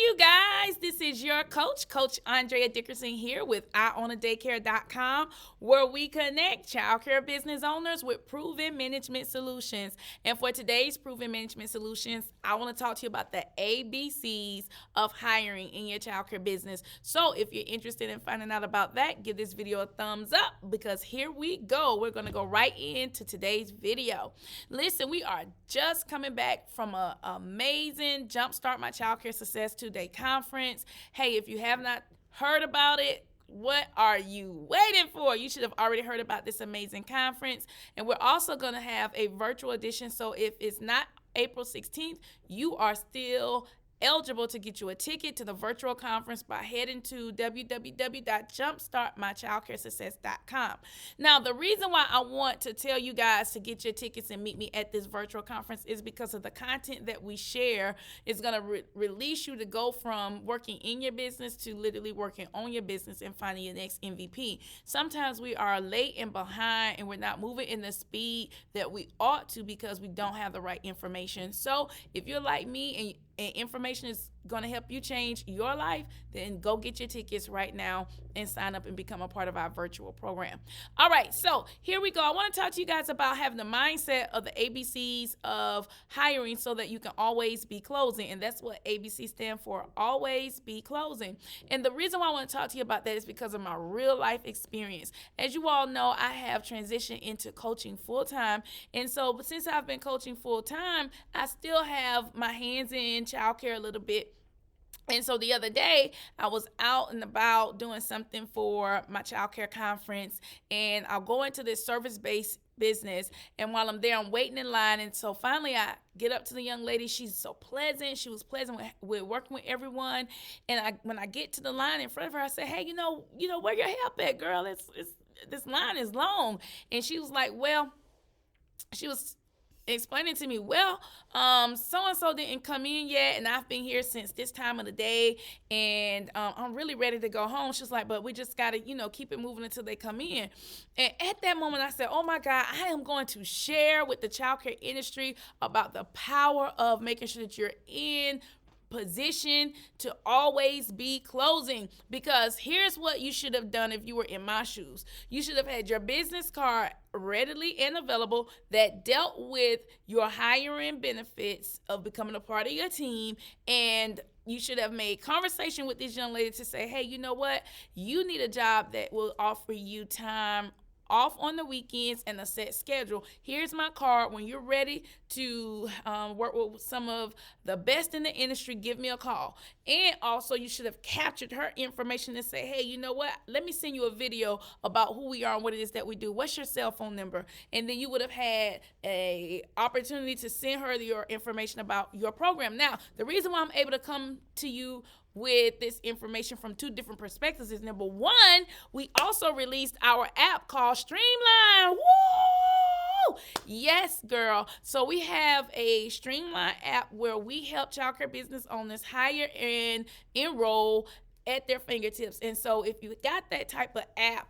you guys. This is your Coach Andrea Dickerson here with IOwnADaycare.com, where we connect childcare business owners with proven management solutions. And for today's proven management solutions, I want to talk to you about the ABCs of hiring in your childcare business. So if you're interested in finding out about that, give this video a thumbs up because here we go. We're going to go right into today's video. Listen, we are just coming back from an amazing Jumpstart My Childcare Success 2-day conference. Hey, if you have not heard about it, what are you waiting for? You should have already heard about this amazing conference. And we're also going to have a virtual edition. So if it's not April 16th, you are still eligible to get you a ticket to the virtual conference by heading to www.jumpstartmychildcaresuccess.com. Now, the reason why I want to tell you guys to get your tickets and meet me at this virtual conference is because of the content that we share is going to release you to go from working in your business to literally working on your business and finding your next MVP. Sometimes we are late and behind and we're not moving in the speed that we ought to because we don't have the right information. So if you're like me and information is going to help you change your life, then go get your tickets right now and sign up and become a part of our virtual program. All right, so here we go. I want to talk to you guys about having the mindset of the ABCs of hiring so that you can always be closing. And that's what ABC stand for, always be closing. And the reason why I want to talk to you about that is because of my real life experience. As you all know, I have transitioned into coaching full time. And so since I've been coaching full time, I still have my hands in childcare a little bit. And so the other day, I was out and about doing something for my childcare conference, and I'll go into this service-based business, and while I'm there, I'm waiting in line, and so finally I get up to the young lady. She's so pleasant. She was pleasant with working with everyone, and when I get to the line in front of her, I said, hey, you know, where your help at, girl? It's this line is long. And she was like, well, she was explaining to me, well, so-and-so didn't come in yet, and I've been here since this time of the day, and I'm really ready to go home. She's like, but we just got to, keep it moving until they come in. And at that moment, I said, oh, my God, I am going to share with the childcare industry about the power of making sure that you're in position to always be closing, because here's what you should have done if you were in my shoes. You should have had your business card readily and available that dealt with your hiring benefits of becoming a part of your team, and you should have made conversation with this young lady to say, hey, you know what? You need a job that will offer you time off on the weekends and a set schedule. Here's my card. When you're ready to work with some of the best in the industry, give me a call. And also, you should have captured her information and say, hey, you know what? Let me send you a video about who we are and what it is that we do. What's your cell phone number? And then you would have had a opportunity to send her your information about your program. Now, the reason why I'm able to come to you with this information from two different perspectives is, number one, we also released our app called Streamlined. Woo! Yes, girl. So we have a Streamlined app where we help childcare business owners hire and enroll at their fingertips. And so if you got that type of app,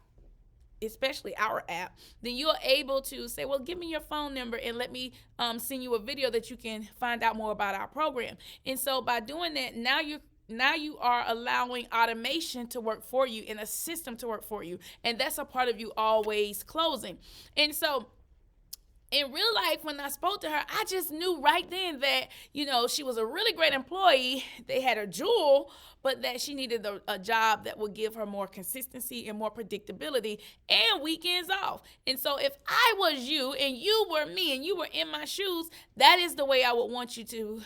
especially our app, then you're able to say, well, give me your phone number and let me send you a video that you can find out more about our program. And so by doing that, now you are allowing automation to work for you and a system to work for you. And that's a part of you always closing. And so in real life, when I spoke to her, I just knew right then that, she was a really great employee. They had her jewel, but that she needed a job that would give her more consistency and more predictability and weekends off. And so if I was you and you were me and you were in my shoes, that is the way I would want you to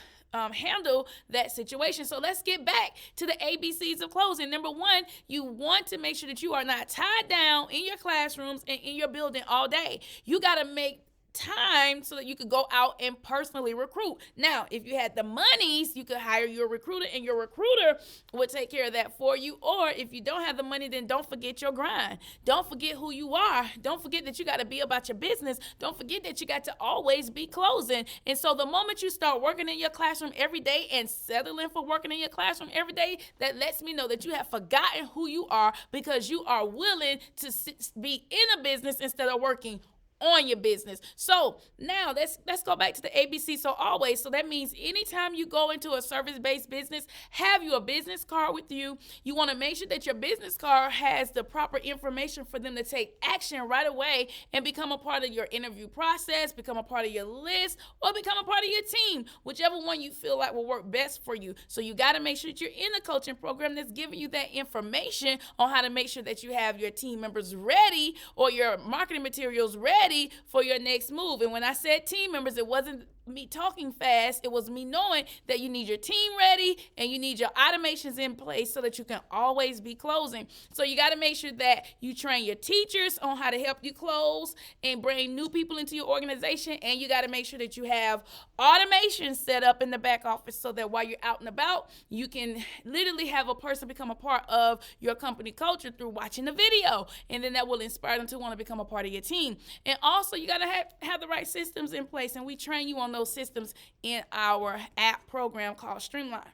handle that situation. So let's get back to the ABCs of closing. Number one, you want to make sure that you are not tied down in your classrooms and in your building all day. You got to make time so that you could go out and personally recruit. Now, if you had the monies, you could hire your recruiter and your recruiter would take care of that for you. Or if you don't have the money, then don't forget your grind. Don't forget who you are. Don't forget that you got to be about your business. Don't forget that you got to always be closing. And so the moment you start working in your classroom every day and settling for working in your classroom every day, that lets me know that you have forgotten who you are, because you are willing to be in a business instead of working on your business. So now let's go back to the ABC. So always, so that means anytime you go into a service-based business, have your business card with you. You want to make sure that your business card has the proper information for them to take action right away and become a part of your interview process, become a part of your list, or become a part of your team, whichever one you feel like will work best for you. So you got to make sure that you're in a coaching program that's giving you that information on how to make sure that you have your team members ready or your marketing materials ready for your next move. And when I said team members, it wasn't me talking fast. It was me knowing that you need your team ready and you need your automations in place so that you can always be closing. So you got to make sure that you train your teachers on how to help you close and bring new people into your organization. And you got to make sure that you have automation set up in the back office so that while you're out and about, you can literally have a person become a part of your company culture through watching the video. And then that will inspire them to want to become a part of your team. And also you got to have the right systems in place. And we train you on those systems in our app program called Streamlined.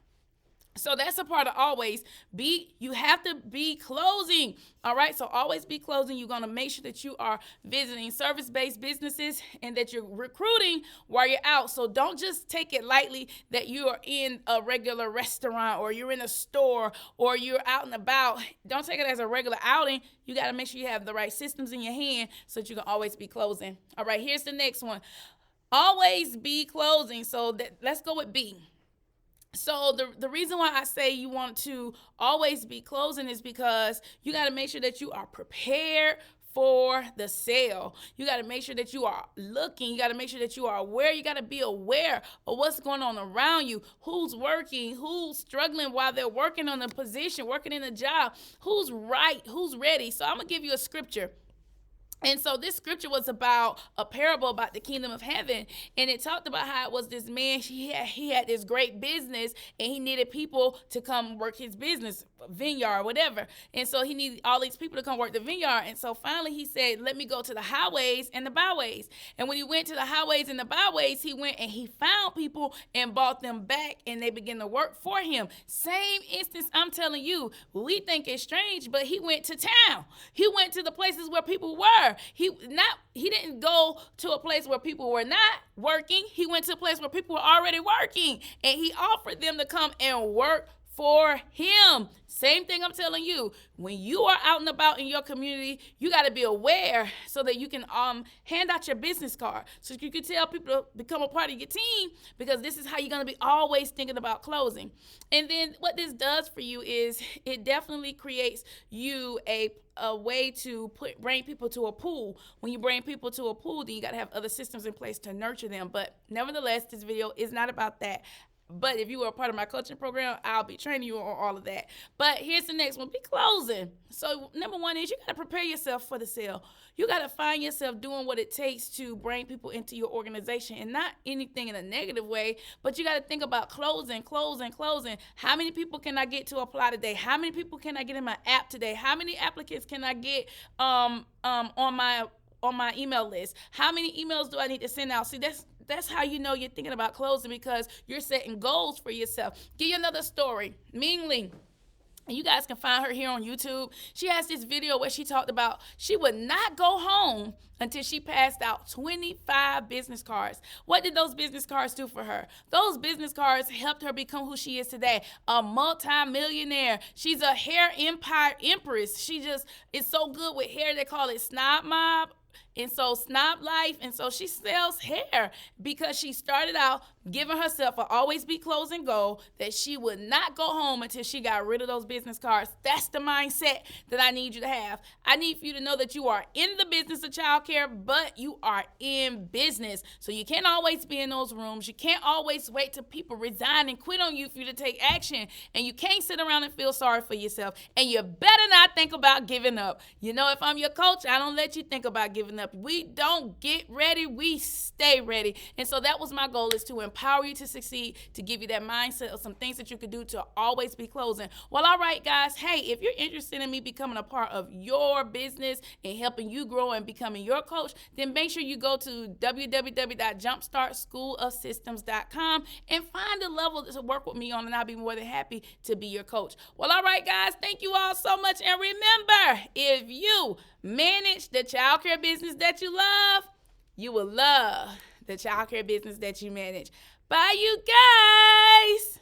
So that's a part of always be, you have to be closing. All right. So always be closing. You're going to make sure that you are visiting service-based businesses and that you're recruiting while you're out. So don't just take it lightly that you are in a regular restaurant or you're in a store or you're out and about. Don't take it as a regular outing. You got to make sure you have the right systems in your hand so that you can always be closing. All right. Here's the next one. Always be closing. So let's go with B. So the reason why I say you want to always be closing is because you got to make sure that you are prepared for the sale. You got to make sure that you are looking. You got to make sure that you are aware. You got to be aware of what's going on around you. Who's working, who's struggling while they're working on a position, working in a job, who's right, who's ready. So I'm going to give you a scripture. And so this scripture was about a parable about the kingdom of heaven. And it talked about how it was this man, he had this great business and he needed people to come work his business, vineyard, whatever. And so he needed all these people to come work the vineyard. And so finally he said, let me go to the highways and the byways. And when he went to the highways and the byways, he went and he found people and brought them back and they began to work for him. Same instance, I'm telling you, we think it's strange, but he went to town. He went to the places where people were. He didn't go to a place where people were not working. He went to a place where people were already working, and he offered them to come and work for him. Same thing I'm telling you. When you are out and about in your community, you got to be aware so that you can hand out your business card so you can tell people to become a part of your team, because this is how you're going to be always thinking about closing. And then what this does for you is it definitely creates you a way to bring people to a pool. When you bring people to a pool, then you got to have other systems in place to nurture them. But nevertheless, this video is not about that. But if you were a part of my coaching program, I'll be training you on all of that. But here's the next one. Be closing. So number one is you got to prepare yourself for the sale. You got to find yourself doing what it takes to bring people into your organization, and not anything in a negative way, but you got to think about closing. How many people can I get to apply today? How many people can I get in my app today? How many applicants can I get on my email list? How many emails do I need to send out? See, that's how you know you're thinking about closing, because you're setting goals for yourself. Give you another story. Ming Ling. And you guys can find her here on YouTube. She has this video where she talked about she would not go home until she passed out 25 business cards. What did those business cards do for her? Those business cards helped her become who she is today, a multi-millionaire. She's a hair empire empress. She just is so good with hair. They call it Snob Mob. And so Snob Life, and so she sells hair because she started out giving herself a always be closing goal that she would not go home until she got rid of those business cards. That's the mindset that I need you to have. I need for you to know that you are in the business of childcare, but you are in business. So you can't always be in those rooms. You can't always wait till people resign and quit on you for you to take action. And you can't sit around and feel sorry for yourself. And you better not think about giving up. You know, if I'm your coach, I don't let you think about giving up. We don't get ready, we stay ready. And so that was my goal, is to empower you to succeed, to give you that mindset of some things that you could do to always be closing. Well, all right, guys. Hey, if you're interested in me becoming a part of your business and helping you grow and becoming your coach, then make sure you go to www.jumpstartschoolofsystems.com and find a level to work with me on, and I'll be more than happy to be your coach. Well, all right, guys. Thank you all so much. And remember, if you manage the childcare business that you love, You will love the childcare business that you manage. Bye, you guys.